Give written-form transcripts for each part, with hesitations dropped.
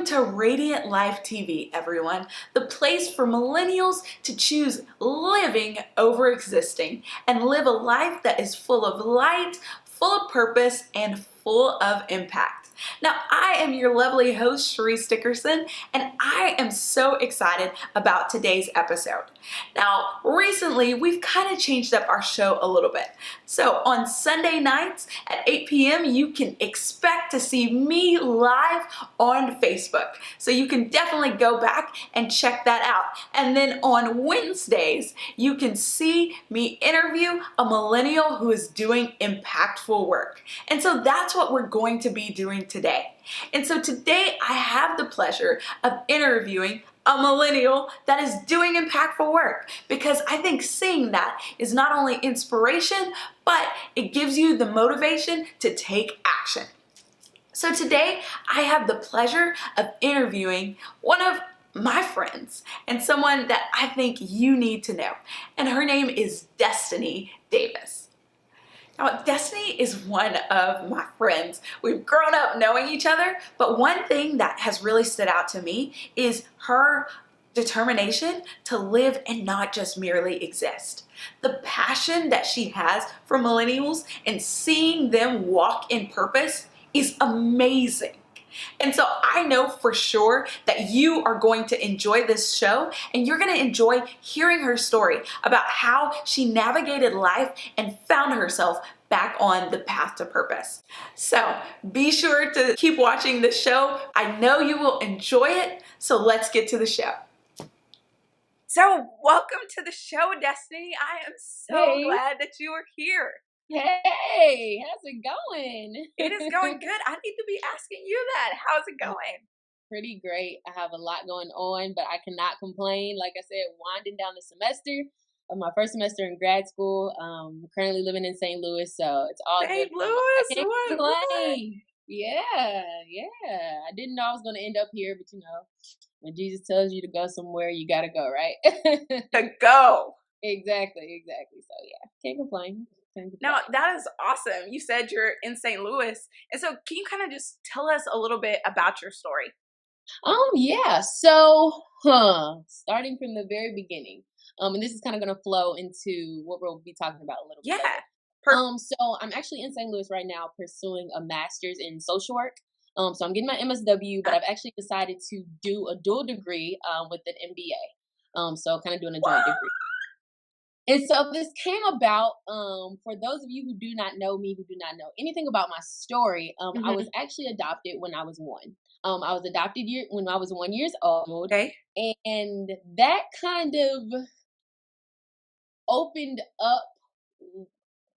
to Radiant Life TV, everyone, the place for millennials to choose living over existing and live a life that is full of light, full of purpose, and full of impact. Now, I am your lovely host, Sharice Dickerson, and I am so excited about today's episode. Now, recently, we've kind of changed up our show a little bit. So on Sunday nights at 8 p.m., you can expect to see me live on Facebook. So you can definitely go back and check that out. And then on Wednesdays, you can see me interview a millennial who is doing impactful work. And so that's what we're going to be doing today. And so today I have the pleasure of interviewing a millennial that is doing impactful work, because I think seeing that is not only inspiration, but it gives you the motivation to take action. So today I have the pleasure of interviewing one of my friends and someone that I think you need to know. And her name is Destiny Davis. Now, Destiny is one of my friends. We've grown up knowing each other, but one thing that has really stood out to me is her determination to live and not just merely exist. The passion that she has for millennials and seeing them walk in purpose is amazing. And so I know for sure that you are going to enjoy this show, and you're going to enjoy hearing her story about how she navigated life and found herself back on the path to purpose. So be sure to keep watching the show. I know you will enjoy it. So let's get to the show. So welcome to the show, Destiny. I am so glad that you are here. Hey, how's it going? It is going good. I need to be asking you that. How's it going? Pretty great. I have a lot going on, but I cannot complain. Like I said, winding down the semester of my first semester in grad school. Currently living in St. Louis, so it's all St. good. Louis, I can't complain. Yeah. I didn't know I was going to end up here, but you know, when Jesus tells you to go somewhere, you got to go, right? To go. Exactly. So yeah, can't complain. Now, that is awesome. You said you're in St. Louis. And so can you kind of just tell us a little bit about your story? Yeah. So, starting from the very beginning. And this is kind of going to flow into what we'll be talking about a little bit later. So I'm actually in St. Louis right now pursuing a master's in social work. So I'm getting my MSW, but I've actually decided to do a dual degree with an MBA. So kind of doing a joint degree. And so this came about, for those of you who do not know me, who do not know anything about my story, I was actually adopted when I was one. I was adopted when I was 1 year old. Okay. And that kind of opened up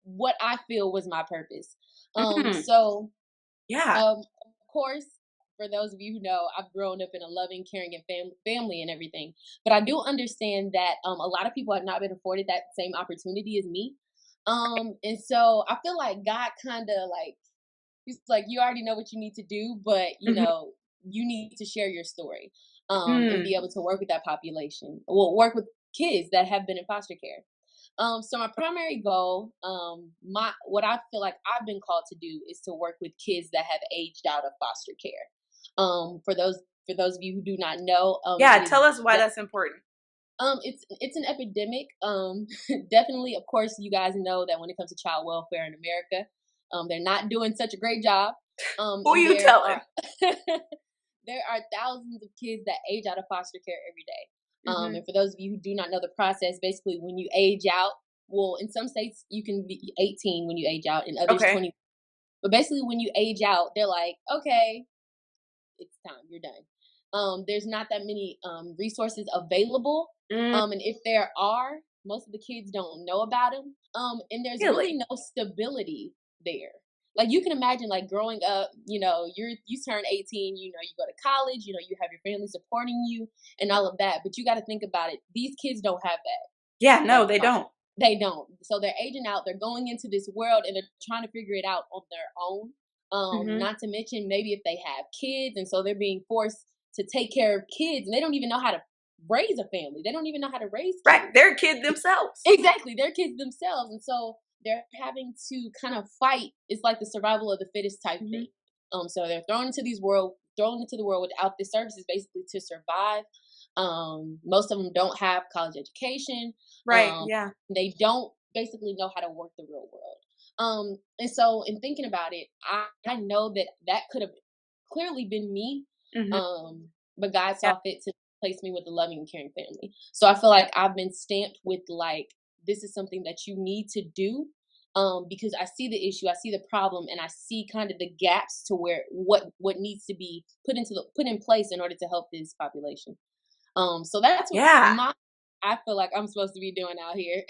what I feel was my purpose. So, of course, for those of you who know, I've grown up in a loving, caring, and family and everything. But I do understand that a lot of people have not been afforded that same opportunity as me. And so I feel like God kind of he's like, you already know what you need to do, but you know, you need to share your story and be able to work with that population. Well, work with kids that have been in foster care. So my primary goal, what I feel like I've been called to do is to work with kids that have aged out of foster care. For those of you who do not know, tell us why that's important. It's an epidemic. Definitely, of course, you guys know that when it comes to child welfare in America, they're not doing such a great job. Who you telling? There are thousands of kids that age out of foster care every day. And for those of you who do not know the process, basically when you age out, well, in some states you can be 18 when you age out, in others 20. But basically when you age out, they're like, okay, it's time, you're done. There's not that many resources available. And if there are, most of the kids don't know about them. And there's really no stability there. Like you can imagine, like growing up, you know, you turn 18, you know, you go to college, you know, you have your family supporting you and all of that. But you got to think about it. These kids don't have that. Yeah, no, they don't. They don't. So they're aging out. They're going into this world and they're trying to figure it out on their own. Not to mention maybe if they have kids. And so they're being forced to take care of kids and they don't even know how to raise a family. They don't even know how to raise kids. Right. They're kids themselves. Exactly. They're kids themselves. And so they're having to kind of fight. It's like the survival of the fittest type thing. So they're thrown into this world thrown into the world without the services basically to survive. Most of them don't have college education. Right. Yeah. They don't basically know how to work the real world. And so in thinking about it, I know that could have clearly been me. But God saw fit to place me with a loving and caring family. So I feel like I've been stamped with like, this is something that you need to do. Because I see the issue, I see the problem, and I see kind of the gaps to where what needs to be put in place in order to help this population. So that's what I feel like I'm supposed to be doing out here.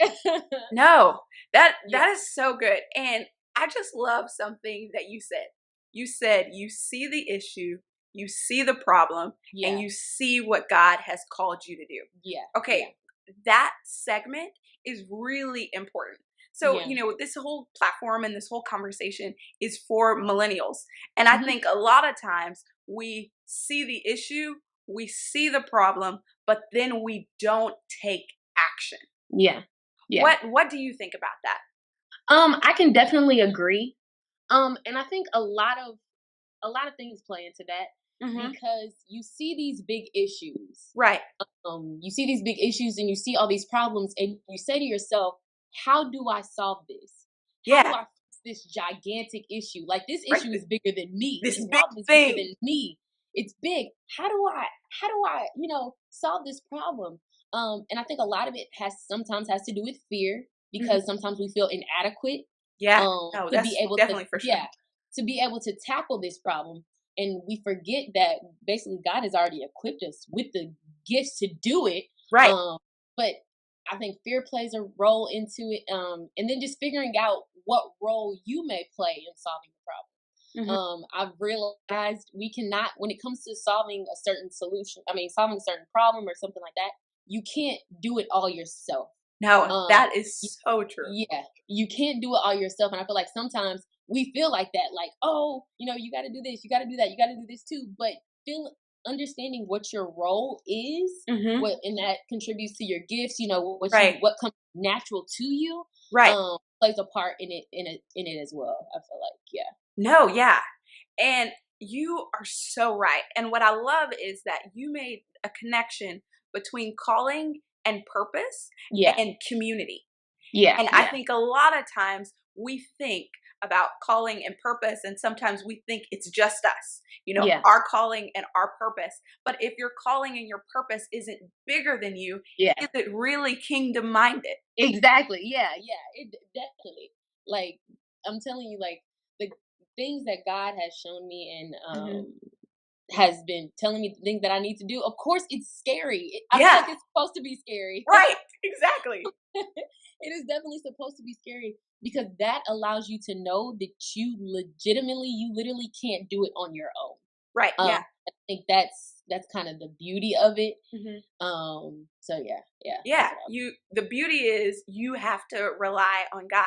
No, that is so good. And I just love something that you said. You said you see the issue, you see the problem, and you see what God has called you to do. Yeah. Okay. That segment is really important. So, this whole platform and this whole conversation is for millennials. And I think a lot of times we see the issue, we see the problem, but then we don't take action. Yeah. Yeah. What do you think about that? I can definitely agree. And I think a lot of things play into that because you see these big issues. Right. You see these big issues and you see all these problems and you say to yourself, how do I solve this? How do I fix this gigantic issue? Like this issue is bigger than me. This problem is bigger than me. It's big. How do I, solve this problem? And I think a lot of it sometimes has to do with fear because sometimes we feel inadequate. Yeah. To be able definitely to, for sure. to be able to tackle this problem. And we forget that basically God has already equipped us with the gifts to do it. Right. But I think fear plays a role into it. And then just figuring out what role you may play in solving the problem. I've realized we cannot, when it comes to solving a certain solving a certain problem or something like that, you can't do it all yourself. No, that is so true. Yeah, you can't do it all yourself. And I feel like sometimes we feel like that, like, oh, you got to do this, you got to do that, you got to do this too. But understanding what your role is, what and that contributes to your gifts, what comes natural to you, plays a part in it as well. I feel like, No, yeah, and you are so right. And what I love is that you made a connection between calling and purpose and community. Yeah. And I think a lot of times we think about calling and purpose, and sometimes we think it's just us, our calling and our purpose. But if your calling and your purpose isn't bigger than you, is it really kingdom minded? Exactly. Yeah. It definitely. Like I'm telling you, like the things that God has shown me and has been telling me the things that I need to do. Of course, it's scary. I feel like it's supposed to be scary. Right. Exactly. It is definitely supposed to be scary because that allows you to know that you literally can't do it on your own. Right. Yeah. I think that's kind of the beauty of it. So yeah. Yeah. The beauty is you have to rely on God.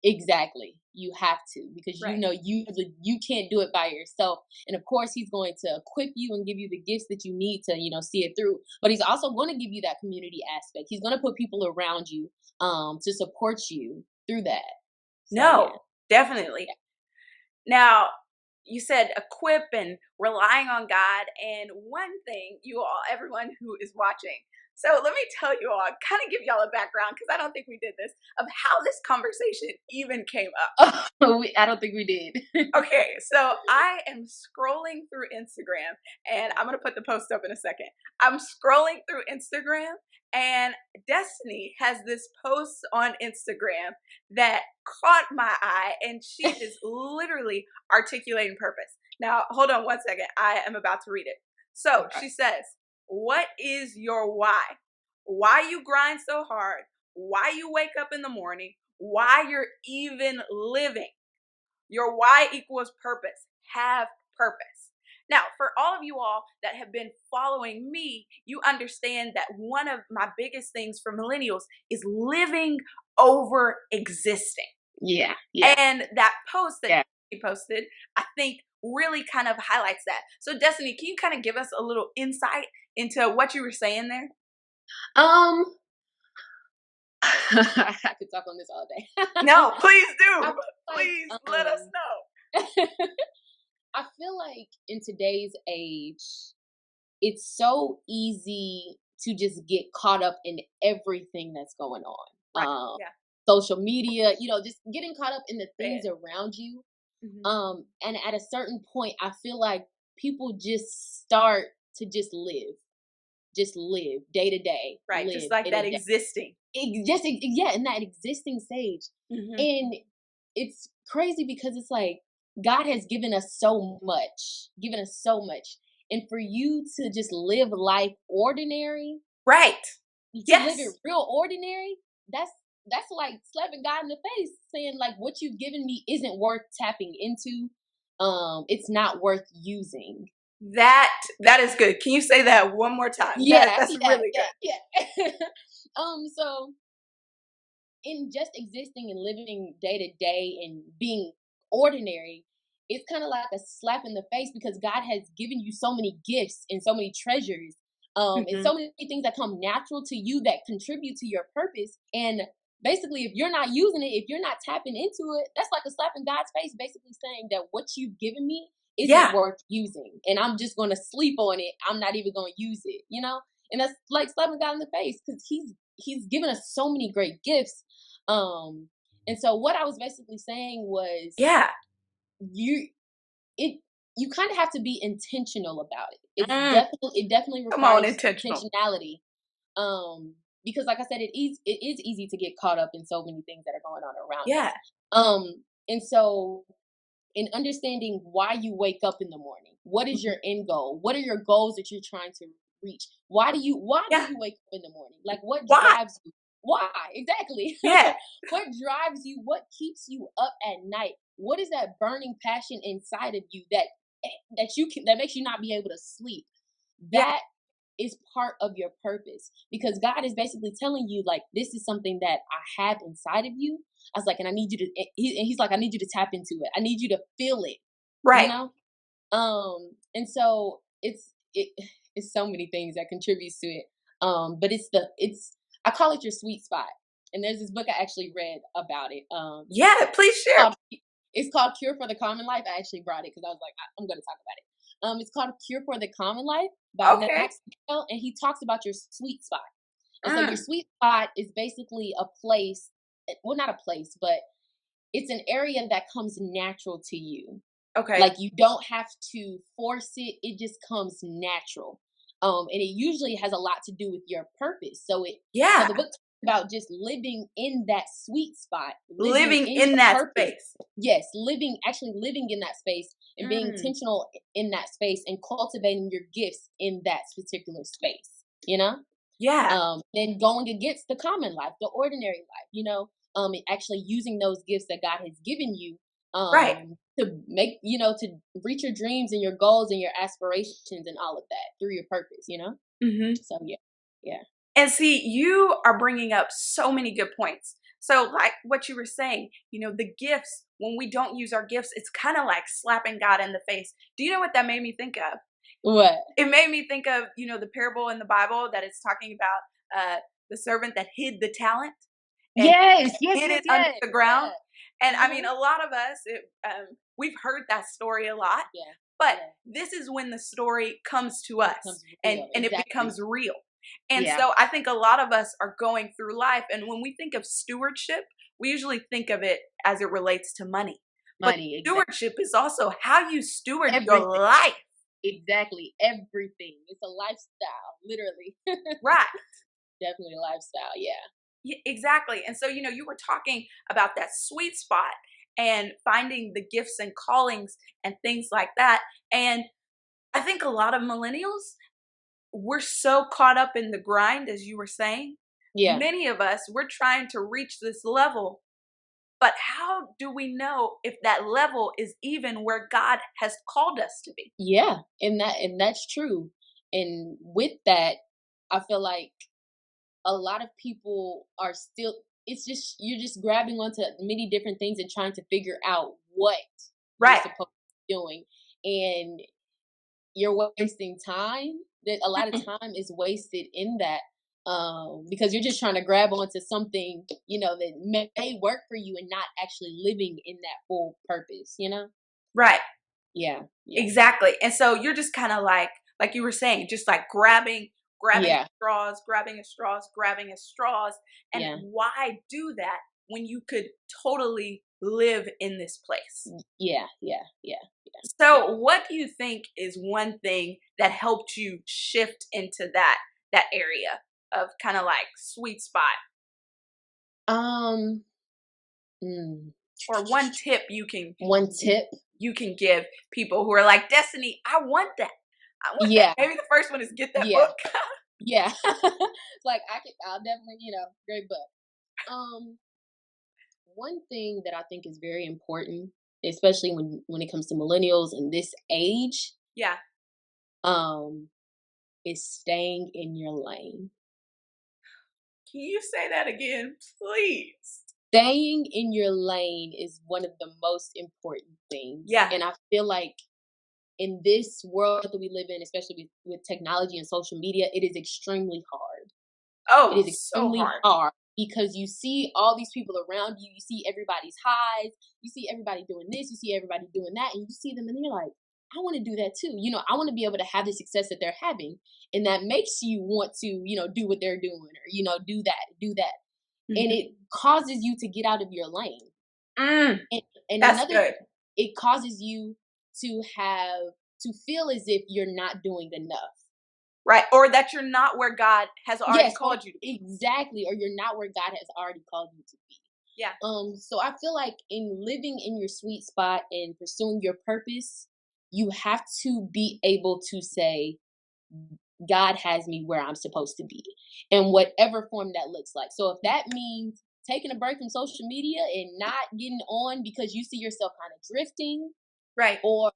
Exactly. You have to, because you can't do it by yourself. And of course he's going to equip you and give you the gifts that you need to, see it through. But he's also going to give you that community aspect. He's going to put people around you to support you through that. So, definitely. Yeah. Now, you said equip and relying on God. And one thing everyone who is watching, so let me tell you all, kind of give y'all a background because I don't think we did this, of how this conversation even came up. I don't think we did. Okay, so I am scrolling through Instagram, and I'm going to put the post up in a second. I'm scrolling through Instagram, and Destiny has this post on Instagram that caught my eye, and she is literally articulating purpose. Now, hold on one second. I am about to read it. So she says, what is your why? Why you grind so hard? Why you wake up in the morning? Why you're even living? Your why equals purpose. Have purpose. Now, for all of you all that have been following me, you understand that one of my biggest things for millennials is living over existing. Yeah. And that post that she posted, I think really kind of highlights that. So Destiny, can you kind of give us a little insight into what you were saying there? I could talk on this all day. No, please do. Please let us know. I feel like in today's age, it's so easy to just get caught up in everything that's going on. Right. Yeah. Social media, just getting caught up in the things Right. around you. Mm-hmm. And at a certain point, I feel like people just start to just live day to day, Right. Just live like day that to day. existing. Yeah, in that existing stage. Mm-hmm. And it's crazy because it's like God has given us so much. And for you to just live life ordinary, Right. to live it Yes. real ordinary, that's like slapping God in the face, saying like what you've given me isn't worth tapping into. It's not worth using. That is good. Can you say that one more time? Yeah, That's yeah, really good. yeah. So in just existing and living day to day and being ordinary, it's kind of like a slap in the face because God has given you so many gifts and so many treasures, and Mm-hmm. so many things that come natural to you that contribute to your purpose. And basically, if you're not using it, if you're not tapping into it, that's like a slap in God's face, basically saying that what you've given me isn't Yeah. worth using, and I'm just going to sleep on it. I'm not even going to use it, And that's like slapping God in the face because He's given us so many great gifts. And so what I was basically saying was Yeah. you it you kind of have to be intentional about it. Mm. It definitely Come on, requires intentional. intentionality. Because like I said, it is easy to get caught up in so many things that are going on around Yeah. us. And so in understanding why you wake up in the morning, what is Mhm. your end goal? What are your goals that you're trying to reach? Why do you Yeah. wake up in the morning? Like what Why? drives you? Why? Exactly. Yeah. What drives you? What keeps you up at night? What is that burning passion inside of you that makes you not be able to sleep? Yeah. That is part of your purpose because God is basically telling you like this is something that I have inside of you. I was like, and I need you to. He's like, I need you to tap into it. I need you to feel it. You Right. know. And so it's so many things that contributes to it. But it's I call it your sweet spot. And there's this book I actually read about it. Yeah. Please share. Called, it's called Cure for the Common Life. I actually brought it because I was like, I'm going to talk about it. It's called Cure for the Common Life by Okay. Max Lucado, and he talks about your sweet spot. And so your Mm. sweet spot is basically a place, well, not a place, but it's an area that comes natural to you. Okay. Like you don't have to force it, it just comes natural. And it usually has a lot to do with your purpose. So Yeah. the book talks about just living in that sweet spot, living Living in in your that purpose. space. Yes, actually living in that space and being Mm. intentional in that space and cultivating your gifts in that particular space, you know? Yeah. Then going against the common life, the ordinary life, and actually using those gifts that God has given you, Right. to make, to reach your dreams and your goals and your aspirations and all of that through your purpose. Mm-hmm. So yeah, yeah, And see, you are bringing up so many good points. So, like what you were saying, the gifts, when we don't use our gifts, it's kind of like slapping God in the face. Do you know what that made me think of? what? It made me think of, the parable in the Bible that it's talking about the servant that hid the talent and Yes, yes, hid yes, it under yes, the ground. yeah, And I mean, uh-huh. a lot of us, we've heard that story a lot, Yeah, but yeah. this is when the story comes to It us becomes and, real, and it exactly. becomes real. And Yeah, so I think a lot of us are going through life. And when we think of stewardship, we usually think of it as it relates to money. But money, exactly. stewardship is also how you steward your Everything, life. exactly, everything. It's a lifestyle, literally. Right. Definitely a lifestyle. Yeah. Yeah, exactly. And so, you were talking about that sweet spot and finding the gifts and callings and things like that. And I think a lot of millennials, we're so caught up in the grind, as you were saying. Yeah. Many of us, we're trying to reach this level, but how do we know if that level is even where God has called us to be? Yeah. And that's true. And with that, I feel like a lot of people are still it's just you're just grabbing onto many different things and trying to figure out what you're Right. supposed to be doing. And you're wasting time. That a lot of Mm. time is wasted in that. Because you're just trying to grab onto something, that may work for you and not actually living in that full purpose. Right. Yeah. Yeah. Exactly. And so you're just kind of like you were saying, just like grabbing Yeah. at straws, grabbing at straws, grabbing at straws. And Yeah. why do that when you could totally live in this place? Yeah. Yeah. Yeah. Yeah. So what do you think is one thing that helped you shift into that area of kind of like sweet spot, Um. mm, or one tip One tip. you can give people who are like, Destiny, I want that. I want that. Yeah. Maybe the first one is get that Yeah. book. Yeah. Like I'll definitely, great book. Um. One thing that I think is very important, especially when it comes to millennials in this age, Yeah. um, is staying in your lane. Can you say that again, please? Staying in your lane is one of the most important things. Yeah. And I feel like in this world that we live in, especially with technology and social media, it is extremely hard. It Oh, is so extremely hard. hard because you see all these people around you, you see everybody's highs, you see everybody doing this, you see everybody doing that, and you see them and you're like, I want to do that too. I want to be able to have the success that they're having. And that makes you want to, do what they're doing or, do that, do that. And Mhm. it causes you to get out of your lane. Mm, And that's another, good. it causes you to feel as if you're not doing enough. Right. Or that you're not where God has already Yes, or called you to be. exactly, or you're not where God has already called you to be. Yeah. So I feel like in living in your sweet spot and pursuing your purpose, you have to be able to say, God has me where I'm supposed to be, in whatever form that looks like. So if that means taking a break from social media and not getting on because you see yourself kind of drifting, Right. or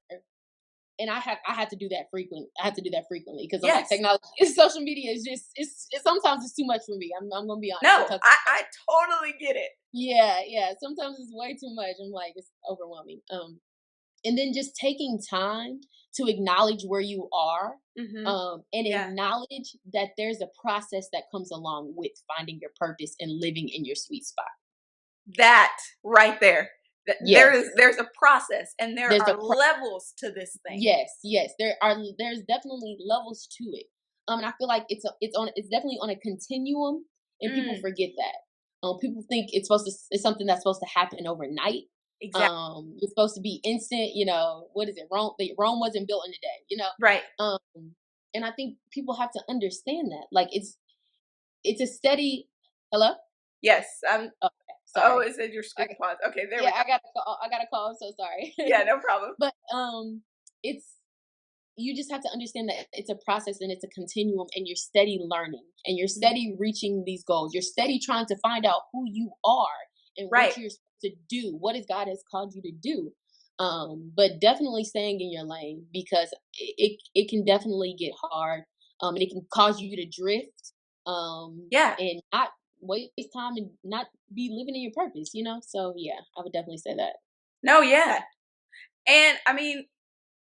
and I have to do that frequently. I have to do that frequently because I'm like Yes. technology, social media is just it's sometimes it's too much for me. I'm gonna be honest. No, Sometimes, I totally get it. yeah. Sometimes it's way too much. I'm like it's overwhelming. And then just taking time to acknowledge where you are, Hmm. and Yeah. acknowledge that there's a process that comes along with finding your purpose and living in your sweet spot. That right there. Yes, There's a process and there there's a are levels to this thing. Yes. There's definitely levels to it. And I feel like it's definitely on a continuum, and people Mm, forget that. People think it's something that's supposed to happen overnight. exactly. It's supposed to be instant. What is it? Rome wasn't built in a day. Right. And I think people have to understand that. Like it's a steady. Hello. Yes. Okay, Oh, sorry. it said your screen Okay. paused. Okay, there we Yeah, go. I got a call. I got a call. I'm so sorry. Yeah, no problem. But it's you just have to understand that it's a process and it's a continuum, and you're steady learning and you're Mhm. steady reaching these goals. You're steady trying to find out who you are and Right. what you're supposed to do, what is God has called you to do. But definitely staying in your lane, because it can definitely get hard. And it can cause you to drift, Yeah. and not waste time and not be living in your purpose. So yeah, I would definitely say that. No, yeah. And I mean,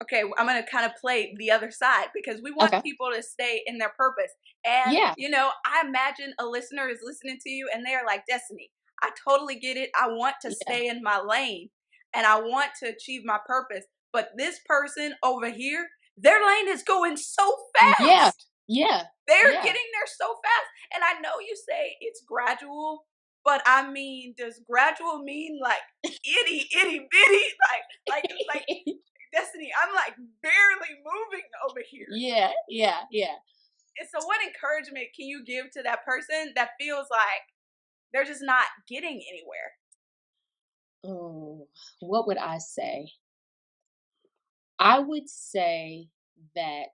okay, I'm going to kind of play the other side because we want Okay. people to stay in their purpose. And, Yeah. I imagine a listener is listening to you and they're like, Destiny, I totally get it. I want to Yeah. stay in my lane and I want to achieve my purpose. But this person over here, their lane is going so Yeah. fast. Yeah. They're Yeah. getting there so fast. And I know you say it's gradual, but I mean, does gradual mean like itty bitty? Like Destiny, I'm like barely moving over here. Yeah. And so what encouragement can you give to that person that feels like they're just not getting anywhere? Oh, what would I say? I would say that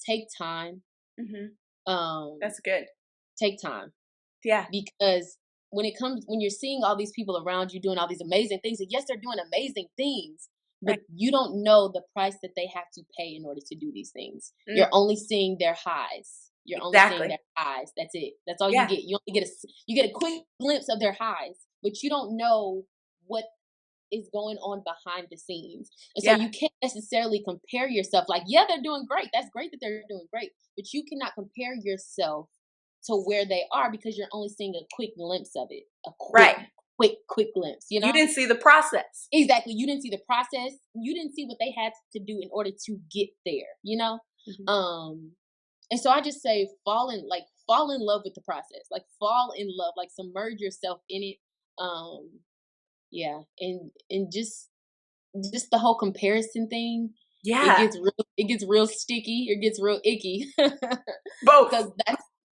take time. Hmm. Um, That's good. take time, Yeah. because when you're seeing all these people around you doing all these amazing things, and yes, they're doing amazing things, but Right. you don't know the price that they have to pay in order to do these things. Mm, You're only seeing their highs. You're only seeing exactly. their highs. That's it. That's all you Yeah. get. You get a quick glimpse of their highs, but you don't know what is going on behind the scenes. And so Yeah. you can't necessarily compare yourself. Like, yeah, they're doing great. That's great that they're doing great. But you cannot compare yourself to where they are because you're only seeing a quick glimpse of it. A quick Right. quick glimpse, you know? You didn't see the process. Exactly. You didn't see the process. You didn't see what they had to do in order to get there, you know? Mhm. And so I just say fall in love with the process. Like fall in love, like submerge yourself in it. Yeah. And just the whole comparison thing, Yeah. it gets real sticky, it gets real icky. Both. Because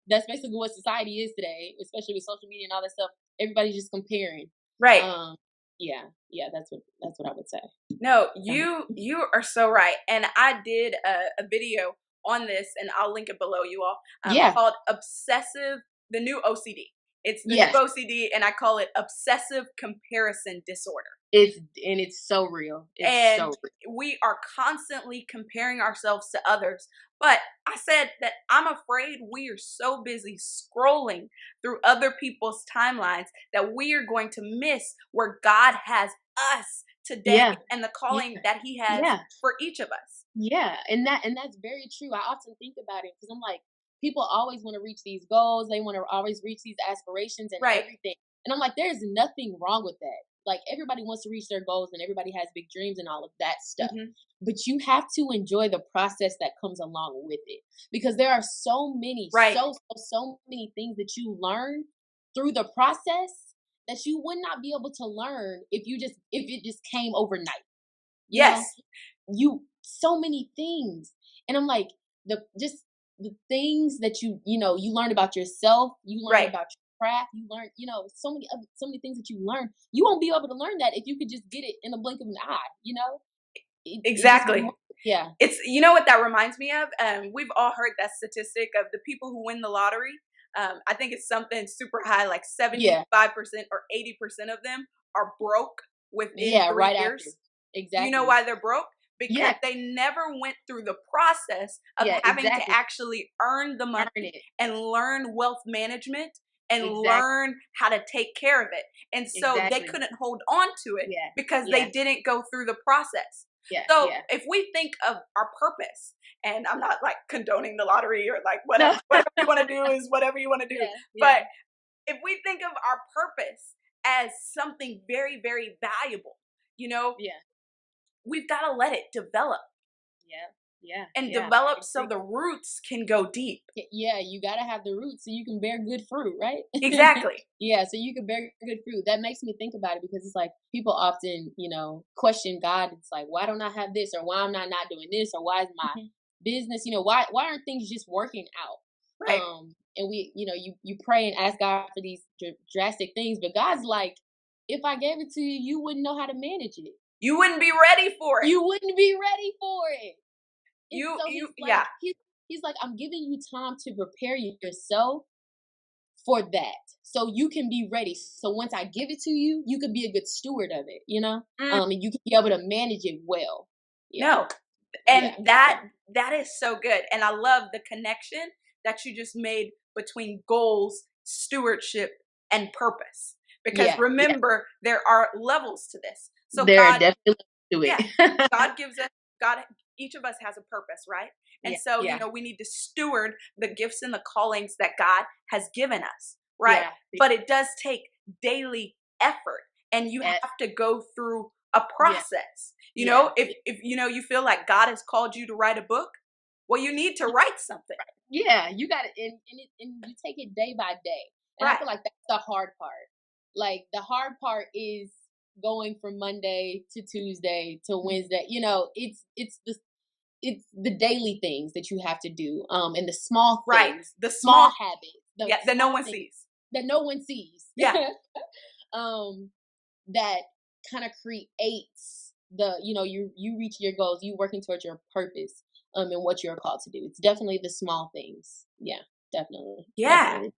that's basically what society is today, especially with social media and all that stuff. Everybody's just comparing. Right. Um, yeah, yeah, that's what I would say. No, Um, you are so right. And I did a video on this, and I'll link it below, you all, yeah, called Obsessive, the new OCD. It's the new yes, OCD, and I call it Obsessive Comparison Disorder. it's so real. It's so And real. we are constantly comparing ourselves to others. But I said that I'm afraid we are so busy scrolling through other people's timelines that we are going to miss where God has us today Yeah, and the yeah, calling that He has yeah. for each of us. Yeah, and that's very true. I often think about it because I'm like, people always want to reach these goals. They want to always reach these aspirations and Right. everything. And I'm like, there's nothing wrong with that. Like everybody wants to reach their goals and everybody has big dreams and all of that stuff. Hmm. But you have to enjoy the process that comes along with it because there are so many, Right. so many things that you learn through the process that you would not be able to learn if it just came overnight. You know, Yes. you so many things. And I'm like, the things that you learn about yourself, you learn Right. about your craft, you learn, so many things that you learn. You won't be able to learn that if you could just get it in a blink of an eye, you know? It just Exactly. yeah. It's, you know what that reminds me of? We've all heard that statistic of the people who win the lottery. I think it's something super high, like Yeah. 75% or 80% of them are broke within Yeah, 3 right after. years. Do you know Exactly. why they're broke? Because Yeah. they never went through the process of Yeah, having to exactly. actually earn the money Earn it. and learn wealth management and Exactly. learn how to take care of it. And so they Exactly. couldn't hold on to it Yeah. because Yeah. they didn't go through the process. Yeah. So Yeah. if we think of our purpose, and I'm not like condoning the lottery or like No. whatever you want to do is whatever you want to do. Yeah. Yeah. But if we think of our purpose as something very, very valuable, you know, Yeah. we've got to let it develop Yeah. Yeah. and Yeah. I develop so agree. the roots can go deep. Yeah, you gotta have the roots so you can bear good fruit, right? Exactly. Yeah, so you can bear good fruit. That makes me think about it because it's like people often, question God. It's like, why don't I have this, or why am I not doing this, or why is my Mhm. business, why aren't things just working out? Right. And you pray and ask God for these drastic things, but God's like, if I gave it to you, you wouldn't know how to manage it. You wouldn't be ready for it. You wouldn't be ready for it. And so Yeah. he's like, I'm giving you time to prepare yourself for that. So you can be ready. So once I give it to you, you can be a good steward of it. Mm, And you can be able to manage it well. Yeah. no. And Yeah. that is so good. And I love the connection that you just made between goals, stewardship, and purpose. Because Yeah. Yeah. remember, there are levels to this. So There are God, definitely to yeah, it. God gives us, God, each of us has a purpose, right? And Yeah. so, Yeah. we need to steward the gifts and the callings that God has given us, right? Yeah. But it does take daily effort, and you Yeah. have to go through a Yeah. process. Yeah. If you feel like God has called you to write a book, well, you need to write something. Yeah, you got it, and you take it day by day, and I Right. feel like that's the hard part. Like the hard part is going from Monday to Tuesday to Wednesday. It's the daily things that you have to do, and the small Right. things, The small small, habits, the yeah, that no small one things sees. that no one sees. Yeah. um, that kind of creates you reach your goals, you working towards your purpose, and what you're called to do. It's definitely the small things. Yeah, definitely, Yeah. definitely.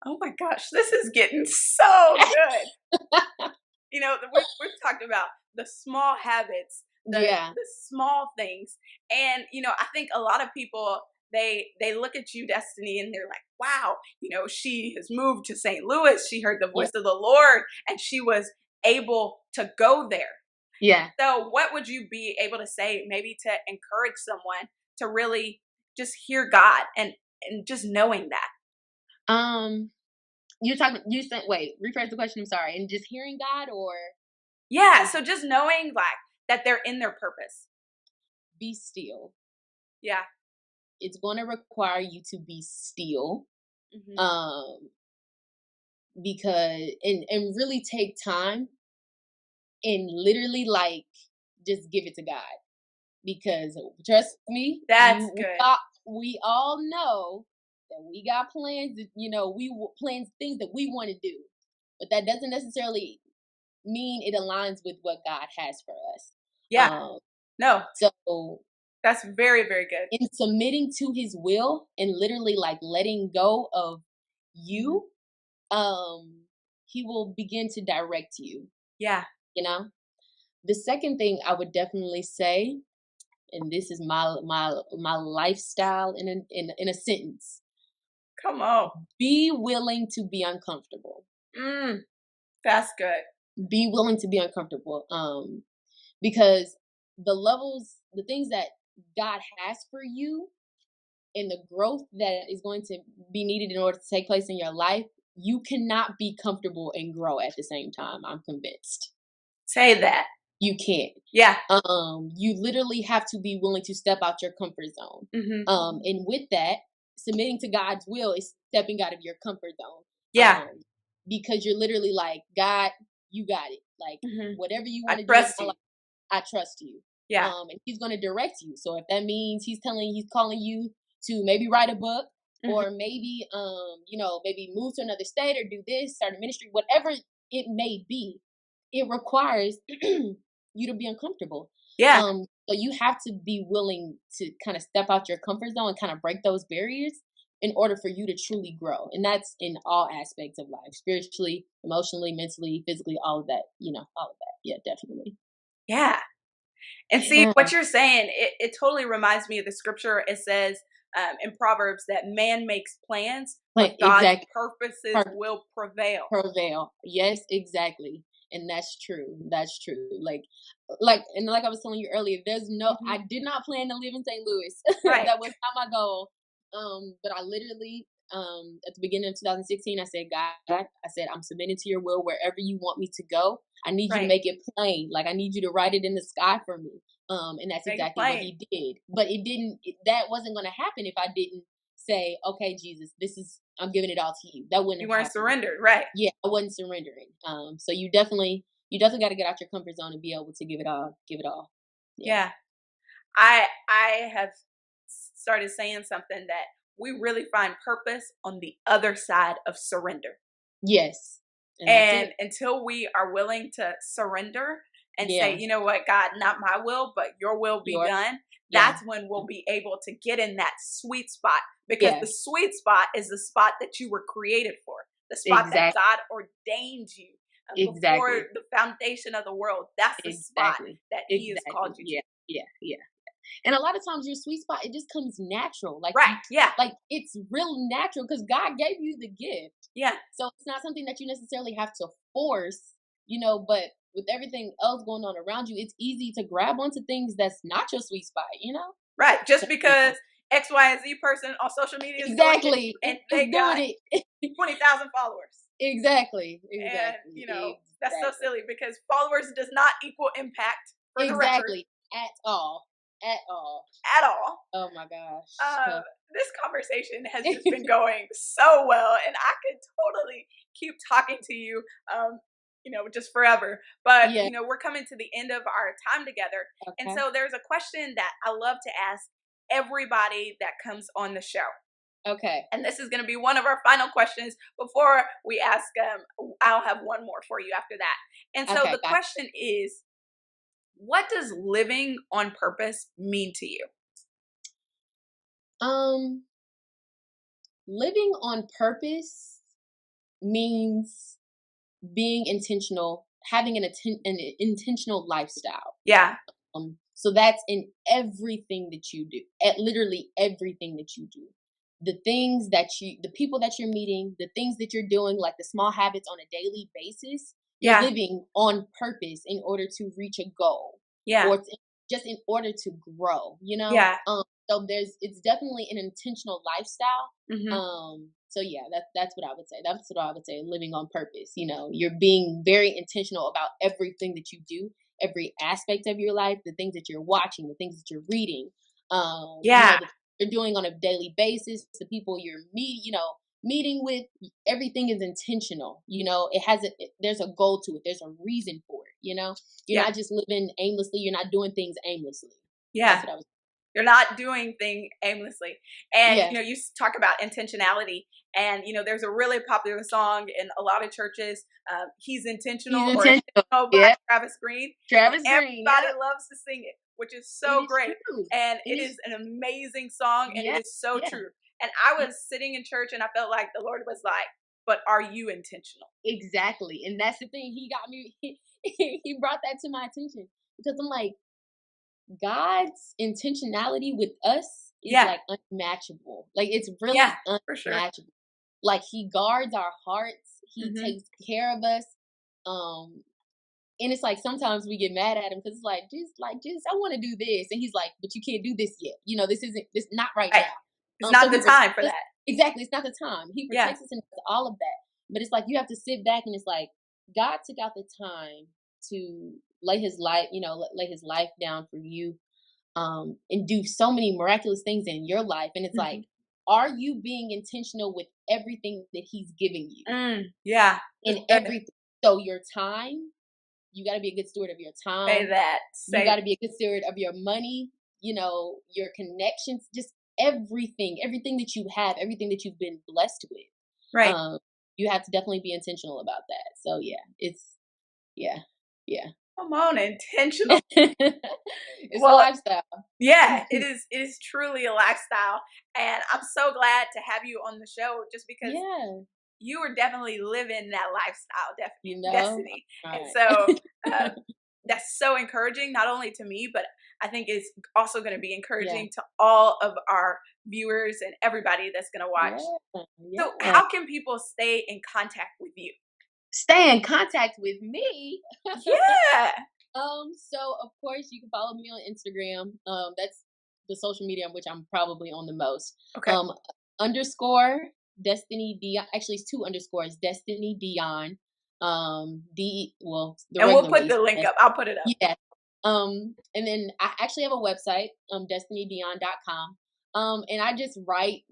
Oh my gosh, this is getting so good. We've talked about the small habits, Yeah, the small things, and I think a lot of people they look at you, Destiny, and they're like, wow, she has moved to St. Louis. She heard the yeah, voice of the Lord, and she was able to go there. yeah. So, what would you be able to say, maybe to encourage someone to really just hear God and just knowing that? Um, You said, wait, rephrase the question. I'm sorry. And just hearing God, or Yeah. So just knowing like that they're in their purpose. be still. Yeah. It's going to require you to be still. Because and really take time and literally like just give it to God. Because trust me, That's good. we all know that we got plans, plans, things that we want to do, but that doesn't necessarily mean it aligns with what God has for us. Yeah. No. So that's very, very good. In submitting to his will and literally like letting go of you, he will begin to direct you. Yeah. The second thing I would definitely say, and this is my lifestyle in a sentence. Come on. Be willing to be uncomfortable. That's good. Be willing to be uncomfortable. Because the things that God has for you and the growth that is going to be needed in order to take place in your life, you cannot be comfortable and grow at the same time. I'm convinced. Say that. You can't. Yeah. You literally have to be willing to step out your comfort zone. And with that, submitting to God's will is stepping out of your comfort zone. Yeah. Because you're literally like, God, you got it. Like whatever you want to do, I trust you. Yeah. And he's going to direct you. So if that means he's calling you to maybe write a book, or maybe maybe move to another state, or do this, start a ministry, whatever it may be, it requires you to be uncomfortable. Yeah. So you have to be willing to kind of step out your comfort zone and kind of break those barriers in order for you to truly grow. And that's in all aspects of life, spiritually, emotionally, mentally, physically, all of that, all of that. Yeah, definitely. Yeah. And see what you're saying, it totally reminds me of the scripture. It says in Proverbs that man makes plans, but God's purposes will prevail. Yes, exactly. And that's true. That's true. Like I was telling you earlier, there's no, I did not plan to live in St. Louis. Right. That was not my goal. But I literally, at the beginning of 2016, I said, God, I said, I'm submitting to your will wherever you want me to go. I need you to make it plain. Like, I need you to write it in the sky for me. And that's exactly what he did. But that wasn't going to happen if I didn't say, okay, Jesus, I'm giving it all to you. That wouldn't have happened. You weren't surrendered, right? Yeah, I wasn't surrendering. So you definitely got to get out your comfort zone and be able to give it all. Yeah. I have started saying something that we really find purpose on the other side of surrender. Yes. And until we are willing to surrender and say, you know what, God, not my will, but your will be done, that's when we'll be able to get in that sweet spot. Because the sweet spot is the spot that you were created for, the spot that God ordained you before the foundation of the world. That's the spot that he has called you to. Yeah. And a lot of times your sweet spot, it just comes natural. Like, like it's real natural because God gave you the gift. Yeah. So it's not something that you necessarily have to force, but with everything else going on around you, it's easy to grab onto things that's not your sweet spot, Right. Just because X, Y, and Z person on social media is doing it, and they got 20,000 followers. Exactly. And, that's so silly because followers does not equal impact for the record. At all. Oh my gosh. This conversation has just been going so well, and I could totally keep talking to you, just forever. But, we're coming to the end of our time together. Okay. And so there's a question that I love to ask everybody that comes on the show. Okay. And this is going to be one of our final questions before we ask, I'll have one more for you after that. And so the question is, what does living on purpose mean to you? Living on purpose means being intentional, having an intentional lifestyle. Yeah. So that's in everything that you do, at literally everything that you do. The people that you're meeting, the things that you're doing, like the small habits on a daily basis, you're living on purpose in order to reach a goal. Yeah. Or just in order to grow, Yeah. So it's definitely an intentional lifestyle. So yeah, that's what I would say. That's what I would say. Living on purpose. You're being very intentional about everything that you do, every aspect of your life, the things that you're watching, the things that you're reading, Yeah. that you're doing on a daily basis, the people you're meeting with. Everything is intentional. There's a goal to it. There's a reason for it. You're not just living aimlessly. You're not doing things aimlessly. Yeah. That's what I was. You're not doing things aimlessly. And, Yeah. you talk about intentionality. And, there's a really popular song in a lot of churches. He's intentional, He's or intentional. by Yeah. Travis Green. Travis Green. Everybody loves to sing it, which is so great. True. And it is an amazing song, and it is so true. And I was sitting in church, and I felt like the Lord was like, but are you intentional? Exactly. And that's the thing. He got me, he brought that to my attention, because I'm like, God's intentionality with us is like unmatchable. Like, it's really unmatchable. For sure. Like, he guards our hearts. He takes care of us. And it's like, sometimes we get mad at him because it's like, just I want to do this, and he's like, but you can't do this yet. This not right now. It's not the time for that. Exactly, it's not the time. He protects us and does all of that. But it's like, you have to sit back, and it's like, God took out the time to lay his life, lay his life down for you, and do so many miraculous things in your life. And it's like, are you being intentional with everything that he's giving you? Yeah. In everything. So your time, you got to be a good steward of your time. Say that. You got to be a good steward of your money, your connections, just everything that you have, everything that you've been blessed with. Right. You have to definitely be intentional about that. So yeah. Come on, intentional. It's a lifestyle. Yeah, it is truly a lifestyle. And I'm so glad to have you on the show, just because you are definitely living that lifestyle, destiny. Right. And so that's so encouraging, not only to me, but I think it's also going to be encouraging to all of our viewers and everybody that's going to watch. So how can people stay in contact with you? Stay in contact with me? Yeah. So of course you can follow me on Instagram. That's the social media on which I'm probably on the most. Okay. Underscore Destiny Dion. Actually, it's 2 underscores. Destiny Dion. And we'll put the link up. I'll put it up. Yeah. And then I actually have a website, destinydion.com. And I just write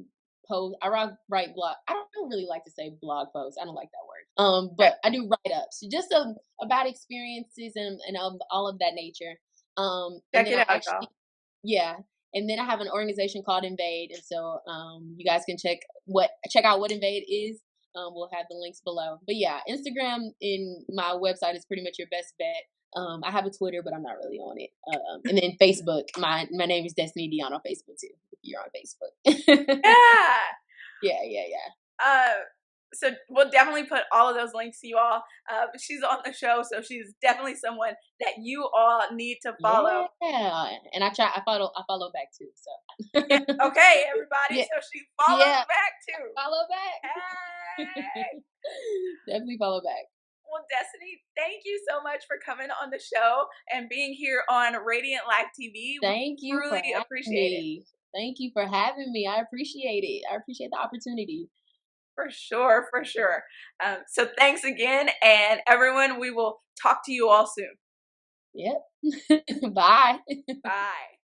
post. I write blog. I don't really like to say blog posts. I don't like that word. But I do write ups, just about experiences and all of that nature. Check it out, y'all. Yeah. And then I have an organization called Invade, and so you guys can check out what Invade is. We'll have the links below. But yeah, Instagram and my website is pretty much your best bet. I have a Twitter, but I'm not really on it. And then Facebook, my name is Destiny Dion on Facebook too, if you're on Facebook. Yeah. So we'll definitely put all of those links to you all. She's on the show, so she's definitely someone that you all need to follow. Yeah, and I follow back too. So okay, everybody. So she follows back too. Follow back. Hey. Definitely follow back. Well, Destiny, thank you so much for coming on the show and being here on Radiant Life TV. Thank you. Really appreciate it. Thank you for having me. I appreciate it. I appreciate the opportunity. For sure. So thanks again, and everyone, we will talk to you all soon. Yep. Bye. Bye.